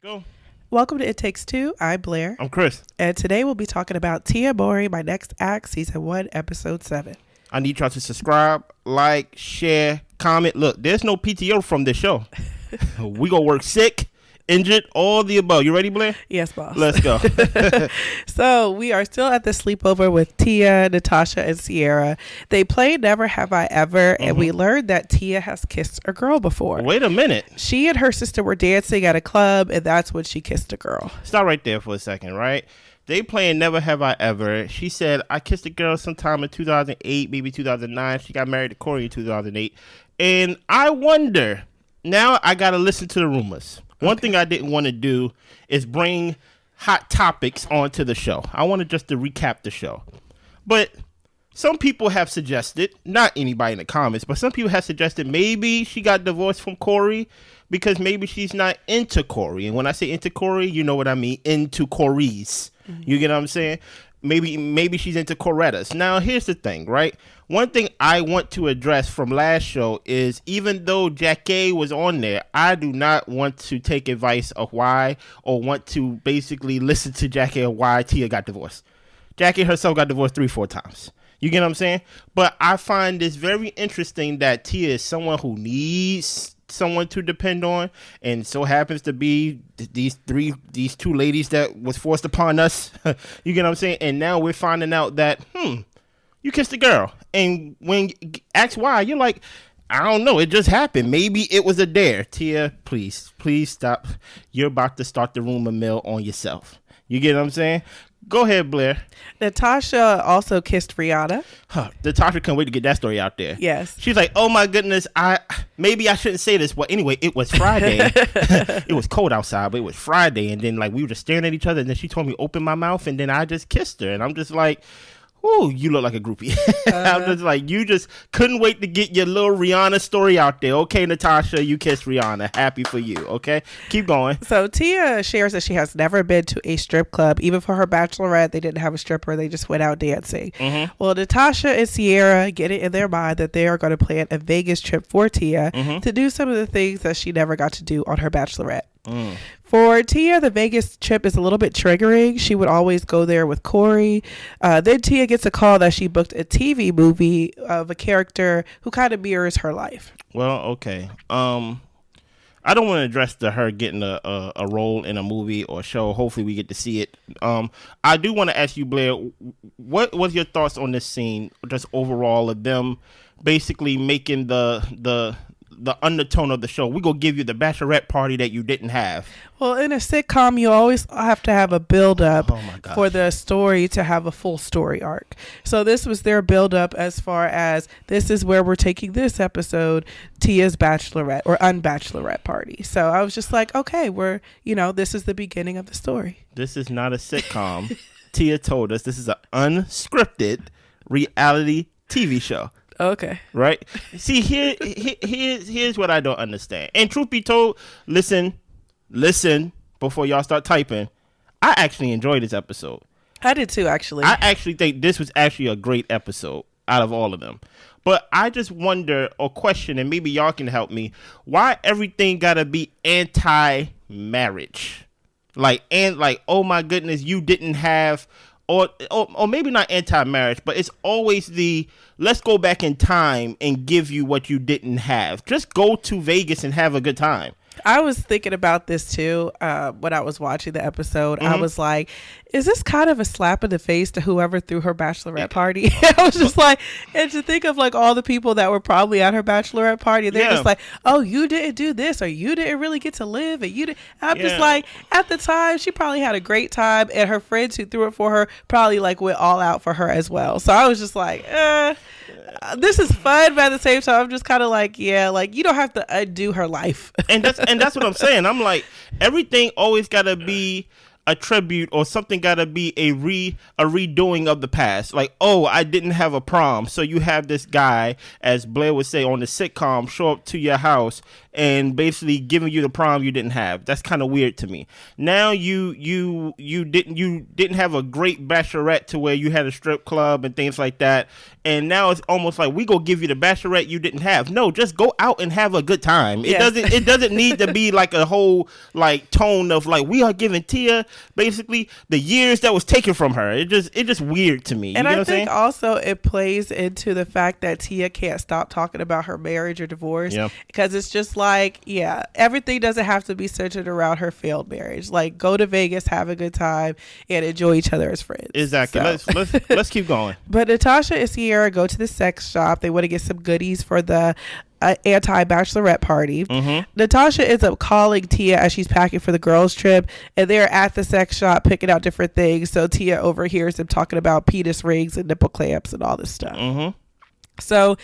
Go. Welcome to It Takes Two. I'm Blair. I'm Chris. And today we'll be talking about Tia Mowry, My Next Act, Season 1, Episode 7. I need y'all to subscribe, like, share, comment. Look, there's no PTO from this show. We gonna work sick, injured, all the above. You ready, Blair? Yes, boss. Let's go. So we are still at the sleepover with Tia, Natasha, and Sierra. They played Never Have I Ever, and we learned that Tia has kissed a girl before. Wait a minute. She and her sister were dancing at a club, and that's when she kissed a girl. Stop right there for a second, right? They playing Never Have I Ever. She said, I kissed a girl sometime in 2008, maybe 2009. She got married to Corey in 2008. And I wonder, now I got to listen to the rumors. One thing I didn't want to do is bring hot topics onto the show. I wanted just to recap the show. But some people have suggested, not anybody in the comments, but some people have suggested maybe she got divorced from Corey because maybe she's not into Corey. And when I say into Corey, you know what I mean, into Corey's. You get what I'm saying? Maybe she's into Coretta's. Now, here's the thing, right? One thing I want to address from last show is even though Jackie was on there, I do not want to take advice of why or want to basically listen to Jackie or why Tia got divorced. Jackie herself got divorced 3-4 times. You get what I'm saying? But I find this very interesting that Tia is someone who needs someone to depend on, and so happens to be these two ladies that was forced upon us. You get what I'm saying? And now we're finding out that you kissed a girl, and when asked why, you're like, I don't know, it just happened. Maybe it was a dare. Tia, please stop. You're about to start the rumor mill on yourself. You get what I'm saying? Go ahead, Blair. Natasha also kissed Rihanna. Natasha couldn't wait to get that story out there. Yes. She's like, oh my goodness, maybe I shouldn't say this. Well, anyway, it was Friday. It was cold outside, but it was Friday. And then like we were just staring at each other. And then she told me open my mouth. And then I just kissed her. And I'm just like, ooh, you look like a groupie. I'm just like, you just couldn't wait to get your little Rihanna story out there. Okay, Natasha, you kissed Rihanna. Happy for you. Okay, keep going. So Tia shares that she has never been to a strip club. Even for her bachelorette, they didn't have a stripper. They just went out dancing. Well, Natasha and Sierra get it in their mind that they are going to plan a Vegas trip for Tia to do some of the things that she never got to do on her bachelorette. For Tia, the Vegas trip is a little bit triggering. She would always go there with Corey. Then Tia gets a call that she booked a TV movie of a character who kind of mirrors her life. Well, okay. I don't want to address her getting a role in a movie or show. Hopefully we get to see it. I do want to ask you, Blair, what was your thoughts on this scene, just overall of them basically making the undertone of the show? We're going to give you the bachelorette party that you didn't have. Well, in a sitcom, you always have to have a build-up for the story to have a full story arc. So this was their build-up as far as this is where we're taking this episode, Tia's bachelorette or unbachelorette party. So I was just like, okay, this is the beginning of the story. This is not a sitcom. Tia told us this is an unscripted reality TV show. Okay. Right? See, here's what I don't understand. And truth be told, listen, before y'all start typing, I actually enjoyed this episode. I did too, actually. I actually think this was actually a great episode out of all of them. But I just wonder or question, and maybe y'all can help me, why everything gotta be anti-marriage? Like, oh my goodness, you didn't have... Or maybe not anti-marriage, but it's always let's go back in time and give you what you didn't have. Just go to Vegas and have a good time. I was thinking about this too when I was watching the episode. I was like, is this kind of a slap in the face to whoever threw her bachelorette party? I was just like, and to think of like all the people that were probably at her bachelorette party, they're just like, oh, you didn't do this, or you didn't really get to live, and you didn't. I'm just like, at the time, she probably had a great time, and her friends who threw it for her probably like went all out for her as well. So I was just like, this is fun, but at the same time, I'm just kind of like, you don't have to undo her life. and that's what I'm saying. I'm like, everything always gotta be a tribute or something got to be a redoing of the past. Like, oh, I didn't have a prom, so you have this guy, as Blair would say on the sitcom, show up to your house and basically giving you the prom you didn't have. That's kind of weird to me. Now you didn't have a great bachelorette to where you had a strip club and things like that, and now it's almost like we go give you the bachelorette you didn't have. No, just go out and have a good time. Yes. It doesn't need to be like a whole like tone of like we are giving Tia basically the years that was taken from her. It just weird to me. And you know I what I'm think saying? also it plays into the fact that Tia can't stop talking about her marriage or divorce, because it's just like, yeah, everything doesn't have to be centered around her failed marriage. Like, go to Vegas, have a good time, and enjoy each other as friends. Exactly. So. Let's keep going. But Natasha and Sierra go to the sex shop. They want to get some goodies for the anti-bachelorette party. Natasha ends up calling Tia as she's packing for the girls trip, and they're at the sex shop picking out different things. So Tia overhears them talking about penis rings and nipple clamps and all this stuff. So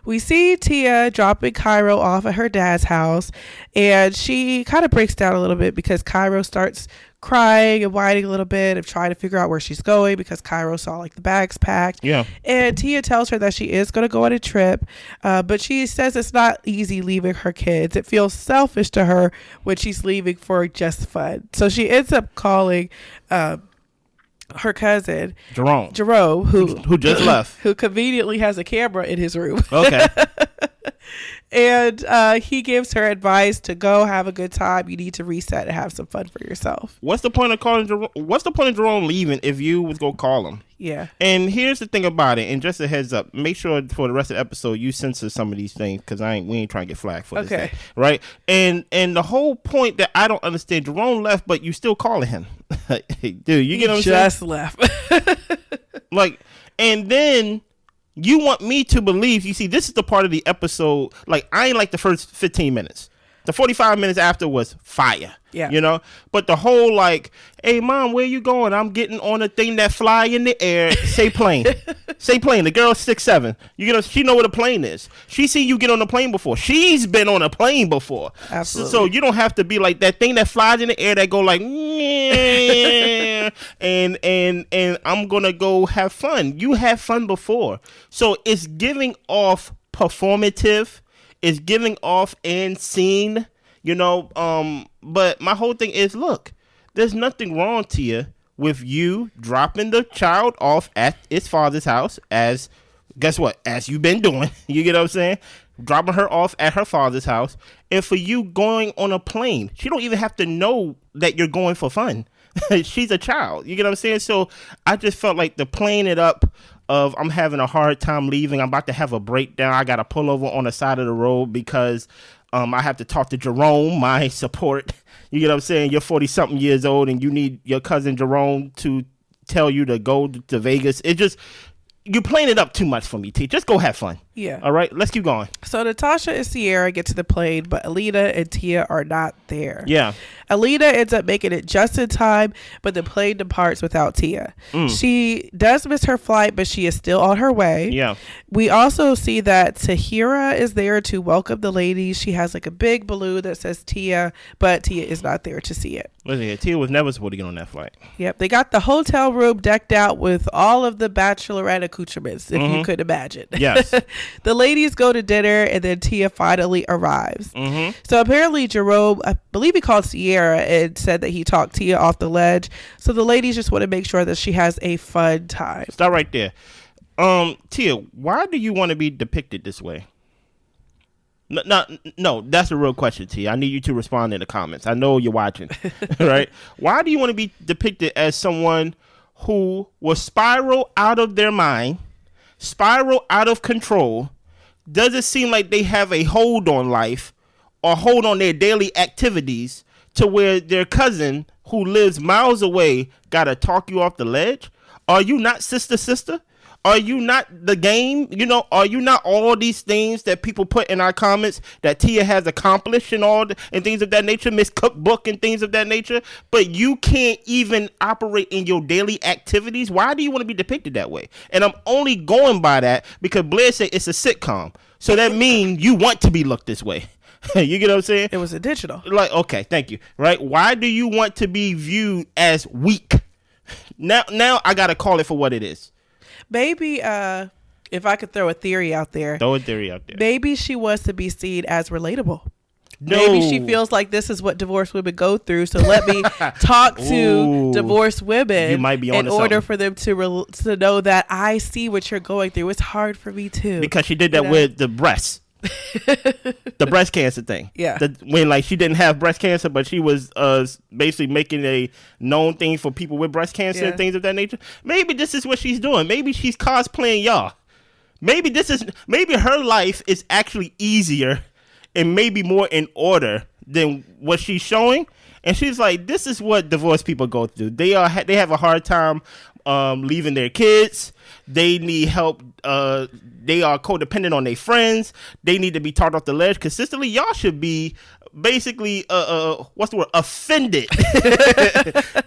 we see Tia dropping Cairo off at her dad's house, and she kind of breaks down a little bit because Cairo starts crying and whining a little bit of trying to figure out where she's going because Cairo saw like the bags packed. Yeah. And Tia tells her that she is going to go on a trip, but she says it's not easy leaving her kids. It feels selfish to her when she's leaving for just fun. So she ends up calling her cousin Jerome, who just left, who conveniently has a camera in his room. Okay. And he gives her advice to go have a good time. You need to reset and have some fun for yourself. What's the point of calling Jerome? What's the point of Jerome leaving if you was gonna call him? Yeah. And here's the thing about it, and just a heads up, make sure for the rest of the episode you censor some of these things because we ain't trying to get flagged for this. Okay. Thing, right? And the whole point that I don't understand, Jerome left, but you still calling him. Hey, dude, you get what I'm saying? Just left. Like, and then you want me to believe, you see, this is the part of the episode, like, I ain't like the first 15 minutes. The 45 minutes after was fire. Yeah. You know? But the whole, like, hey, Mom, where you going? I'm getting on a thing that fly in the air. Say plane. Say plane. The girl's 6'7". She know what a plane is. She seen you get on a plane before. She's been on a plane before. Absolutely. So you don't have to be like that thing that flies in the air that go like, and I'm going to go have fun. You had fun before. So it's giving off performative. It's giving off and scene, you know. But my whole thing is, look, there's nothing wrong, Tia, with you dropping the child off at its father's house as, guess what, as you've been doing. You get what I'm saying? Dropping her off at her father's house. And for you going on a plane, she don't even have to know that you're going for fun. She's a child. You get what I'm saying? So I just felt like the playing it up of I'm having a hard time leaving. I'm about to have a breakdown. I got to pull over on the side of the road because I have to talk to Jerome, my support. You get what I'm saying? You're 40-something years old and you need your cousin Jerome to tell you to go to Vegas. It just, you're playing it up too much for me, T. Just go have fun. Yeah. All right, let's keep going. So Natasha and Sierra get to the plane, but Alita and Tia are not there. Yeah. Alita ends up making it just in time, but the plane departs without Tia. She does miss her flight, but she is still on her way. Yeah. We also see that Tahira is there to welcome the ladies. She has like a big balloon that says Tia, but Tia is not there to see it. Listen here, Tia was never supposed to get on that flight. Yep. They got the hotel room decked out with all of the bachelorette accoutrements, if you could imagine. Yes. The ladies go to dinner, and then Tia finally arrives. So apparently Jerome, I believe he called Sierra and said that he talked Tia off the ledge. So the ladies just want to make sure that she has a fun time. Stop right there. Tia, why do you want to be depicted this way? No, that's a real question, Tia. I need you to respond in the comments. I know you're watching, right? Why do you want to be depicted as someone who will spiral out of their mind, spiral out of control? Does it seem like they have a hold on life or hold on their daily activities to where their cousin who lives miles away got to talk you off the ledge? Are you not sister? Are you not the game? You know, are you not all these things that people put in our comments that Tia has accomplished and and things of that nature, Miss Cookbook and things of that nature, but you can't even operate in your daily activities? Why do you want to be depicted that way? And I'm only going by that because Blair said it's a sitcom. So that means you want to be looked this way. You get what I'm saying? It was intentional. Like, okay, thank you. Right? Why do you want to be viewed as weak? Now I gotta call it for what it is. Maybe if I could throw a theory out there. Throw a theory out there. Maybe she wants to be seen as relatable. No. Maybe she feels like this is what divorced women go through, so let me talk to divorced women you might be in order something. for them to know that I see what you're going through. It's hard for me too. Because she did that with the breasts. The breast cancer thing. Yeah. When like she didn't have breast cancer, but she was basically making a known thing for people with breast cancer and things of that nature. Maybe this is what she's doing. Maybe she's cosplaying y'all. Maybe her life is actually easier and maybe more in order than what she's showing. And she's like, this is what divorced people go through. They have a hard time leaving their kids. They need help. They are codependent on their friends. They need to be taught off the ledge consistently. Y'all should be basically what's the word? Offended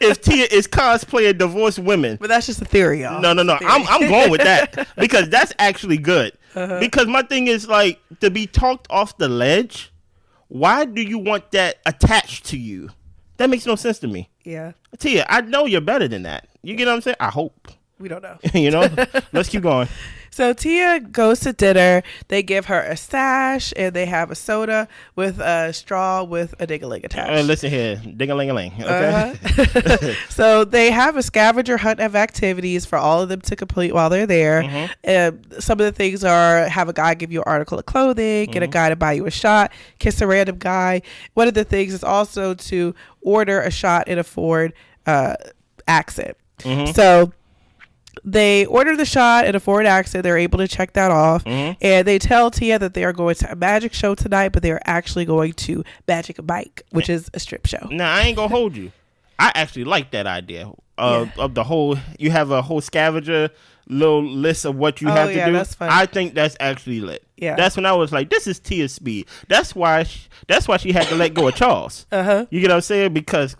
if Tia is cosplaying divorced women. But that's just a theory, y'all. No. I'm going with that because that's actually good. Because my thing is like to be talked off the ledge. Why do you want that attached to you? That makes no sense to me. Yeah. Tia, I know you're better than that. You get what I'm saying? I hope. We don't know. You know? Let's keep going. So Tia goes to dinner. They give her a sash and they have a soda with a straw with a ding-a-ling attached. Listen here, ding-a-ling-a-ling. Okay. So they have a scavenger hunt of activities for all of them to complete while they're there. Some of the things are have a guy give you an article of clothing, get a guy to buy you a shot, kiss a random guy. One of the things is also to order a shot in a Ford accent. So they order the shot in a Ford accent. They're able to check that off. And they tell Tia that they are going to a magic show tonight, but they are actually going to Magic Mike, which is a strip show. Now, I ain't going to hold you. I actually like that idea of the whole, you have a whole scavenger little list of what you have to do. That's fun. I think that's actually lit. Yeah. That's when I was like, this is Tia's speed. That's why she had to let go of Charles. You get what I'm saying? Because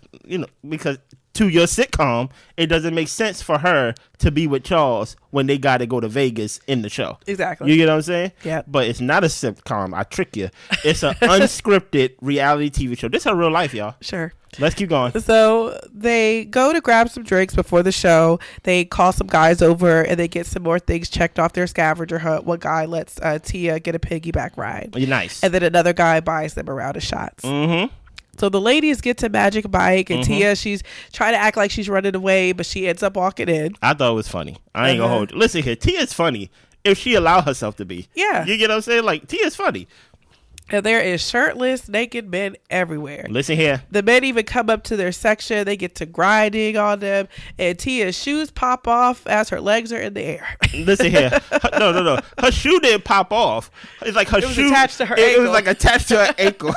to your sitcom, it doesn't make sense for her to be with Charles when they got to go to Vegas in the show. Exactly. You get what I'm saying? Yeah. But it's not a sitcom. I trick you. It's an unscripted reality TV show. This is her real life, y'all. Sure. Let's keep going. So they go to grab some drinks before the show. They call some guys over and they get some more things checked off their scavenger hunt. One guy lets Tia get a piggyback ride. Nice. And then another guy buys them a round of shots. So the ladies get to Magic Mike and Tia, she's trying to act like she's running away, but she ends up walking in. I thought it was funny. I ain't gonna hold you. Listen here, Tia's funny if she allow herself to be. Yeah. You get what I'm saying? Like, Tia's funny. And there is shirtless, naked men everywhere. Listen here. The men even come up to their section. They get to grinding on them. And Tia's shoes pop off as her legs are in the air. Listen here. No. Her shoe didn't pop off. It's like her shoe. Was attached to her ankle. It was like attached to her ankle.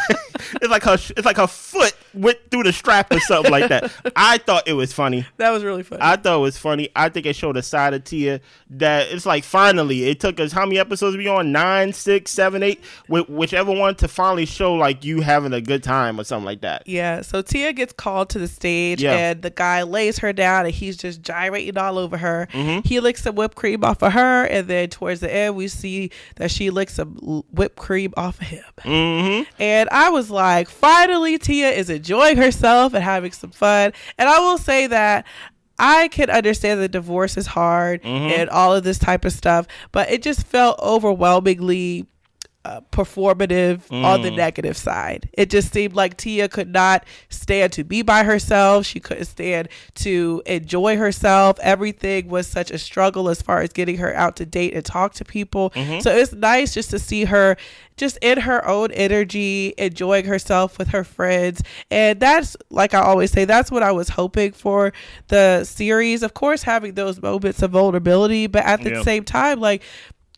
It's like her foot went through the strap or something like that. I thought it was funny. That was really funny. I thought it was funny. I think it showed a side of Tia that it's like finally, it took us how many episodes we on? 9, 6, 7, 8? Whichever one to finally show like you having a good time or something like that. Yeah. So Tia gets called to the stage Yeah. and the guy lays her down and he's just gyrating all over her. He licks some whipped cream off of her. And then towards the end, we see that she licks some whipped cream off of him. And I was like, finally, Tia is enjoying herself and having some fun. And I will say that I can understand that divorce is hard and all of this type of stuff, but it just felt overwhelmingly performative on the negative side. It just seemed like Tia could not stand to be by herself. She couldn't stand to enjoy herself. Everything was such a struggle as far as getting her out to date and talk to people. So it's nice just to see her just in her own energy, enjoying herself with her friends. And that's, like I always say, that's what I was hoping for the series. Of course, having those moments of vulnerability, but at the same time, like,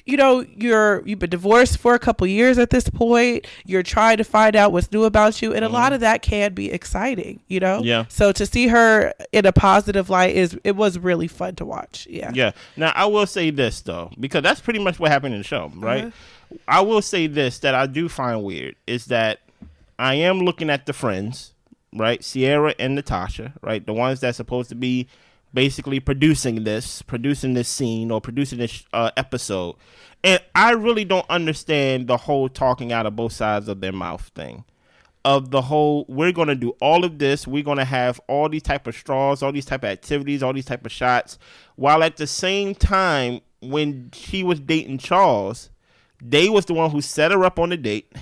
you know, you've been divorced for a couple years at this point. You're trying to find out what's new about you. And a lot of that can be exciting, you know? Yeah. So to see her in a positive light it was really fun to watch. Yeah. Yeah. Now, I will say this, though, because that's pretty much what happened in the show, right? I will say this that I do find weird is that I am looking at the friends, right? Sierra and Natasha, right? The ones that's supposed to be basically producing this scene or producing this episode. And I really don't understand the whole talking out of both sides of their mouth thing. Of the whole, we're going to do all of this. We're going to have all these type of straws, all these type of activities, all these type of shots. While at the same time, when she was dating Charles, they was the one who set her up on the date.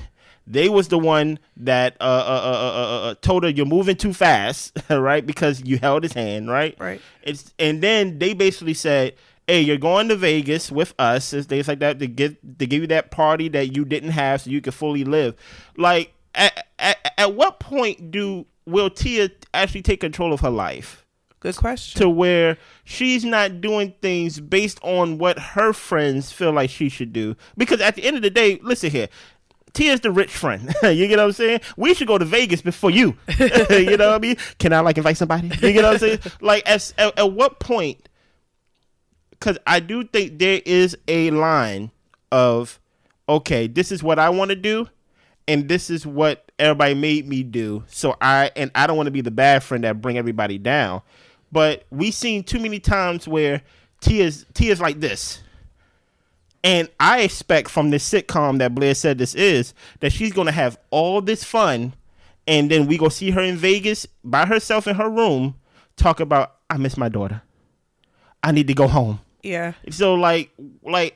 They was the one that told her you're moving too fast, right? Because you held his hand, right? Right. And then they basically said, hey, you're going to Vegas with us and things like that to give you that party that you didn't have so you could fully live. Like, at what point will Tia actually take control of her life? Good question. To where she's not doing things based on what her friends feel like she should do. Because at the end of the day, listen here, Tia's the rich friend. You get what I'm saying? We should go to Vegas before you. You know what I mean? Can I invite somebody? You get what I'm saying? Like at what point? Because I do think there is a line of, okay, this is what I want to do, and this is what everybody made me do. So I don't want to be the bad friend that bring everybody down. But we've seen too many times where Tia's like this. And I expect from this sitcom that Blair said this is, that she's going to have all this fun, and then we go see her in Vegas by herself in her room, talk about, I miss my daughter. I need to go home. Yeah. So like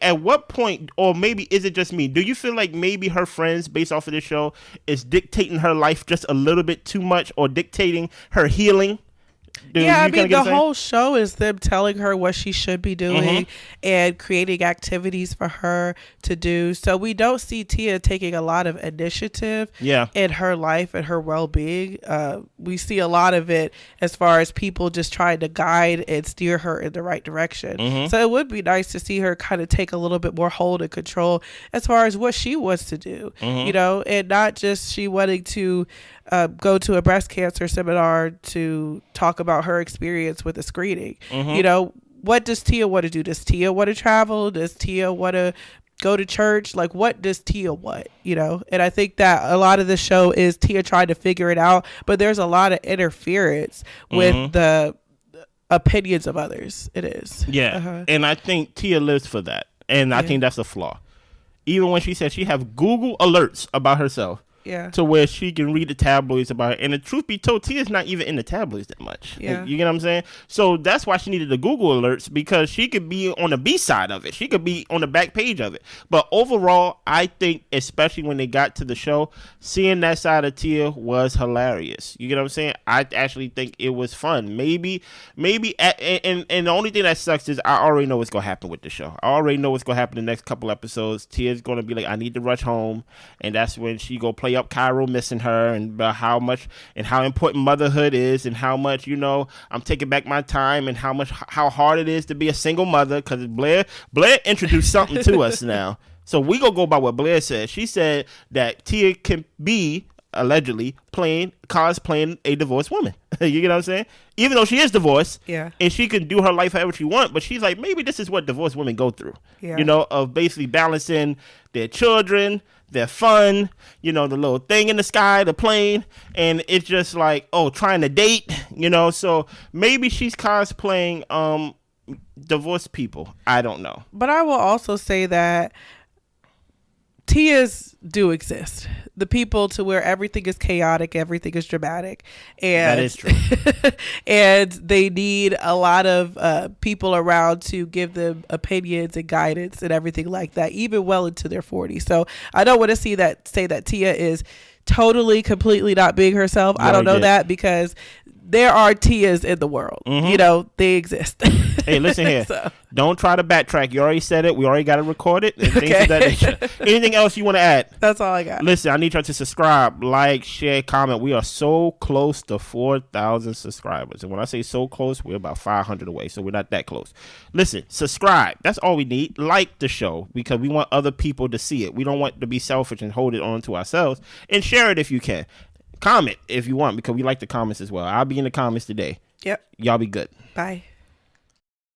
at what point, or maybe is it just me? Do you feel like maybe her friends based off of this show is dictating her life just a little bit too much, or dictating her healing? Yeah, I mean, the whole show is them telling her what she should be doing and creating activities for her to do. So we don't see Tia taking a lot of initiative in her life and her well-being. We see a lot of it as far as people just trying to guide and steer her in the right direction. So it would be nice to see her kind of take a little bit more hold and control as far as what she wants to do, you know, and not just she wanting to go to a breast cancer seminar to talk about her experience with a screening. You know, what does Tia want to do? Does Tia want to travel? Does Tia want to go to church? Like, what does Tia want? You know, and I think that a lot of the show is Tia trying to figure it out, but there's a lot of interference with the opinions of others. It is. Yeah. And I think Tia lives for that. And I think that's a flaw. Even when she said she have Google alerts about herself. Yeah. To where she can read the tabloids about it. And the truth be told, Tia's not even in the tabloids that much. Yeah. You get what I'm saying? So that's why she needed the Google alerts, because she could be on the B side of it. She could be on the back page of it. But overall, I think, especially when they got to the show, seeing that side of Tia was hilarious. You get what I'm saying? I actually think it was fun. Maybe, and the only thing that sucks is I already know what's going to happen with the show. I already know what's going to happen in the next couple episodes. Tia's going to be like, I need to rush home. And that's when she go play up Cairo missing her, and about how much and how important motherhood is, and how much, you know, I'm taking back my time, and how hard it is to be a single mother, because Blair introduced something to us now. So we gonna go by what Blair said. She said that Tia can be allegedly cosplaying a divorced woman. You get what I'm saying? Even though she is divorced, and she can do her life however she wants, but she's like, maybe this is what divorced women go through. You know, of basically balancing their children, their fun, you know, the little thing in the sky, the plane, and it's just like, oh, trying to date, you know. So maybe she's cosplaying divorced people. I don't know. But I will also say that Tias do exist. The people to where everything is chaotic, everything is dramatic, and that is true. and they need a lot of people around to give them opinions and guidance and everything like that, even well into their 40s. So I don't want to say that Tia is totally, completely not being herself. I don't know that, because there are Tias in the world. You know, they exist. Hey, listen here. Don't try to backtrack. You already said it. We already got it recorded. And things of that nature. Anything else you want to add? That's all I got. Listen, I need y'all to subscribe, like, share, comment. We are so close to 4,000 subscribers. And when I say so close, we're about 500 away. So we're not that close. Listen, subscribe. That's all we need. Like the show, because we want other people to see it. We don't want to be selfish and hold it on to ourselves. And share it if you can. Comment if you want, because we like the comments as well. I'll be in the comments today. Yep. Y'all be good. Bye.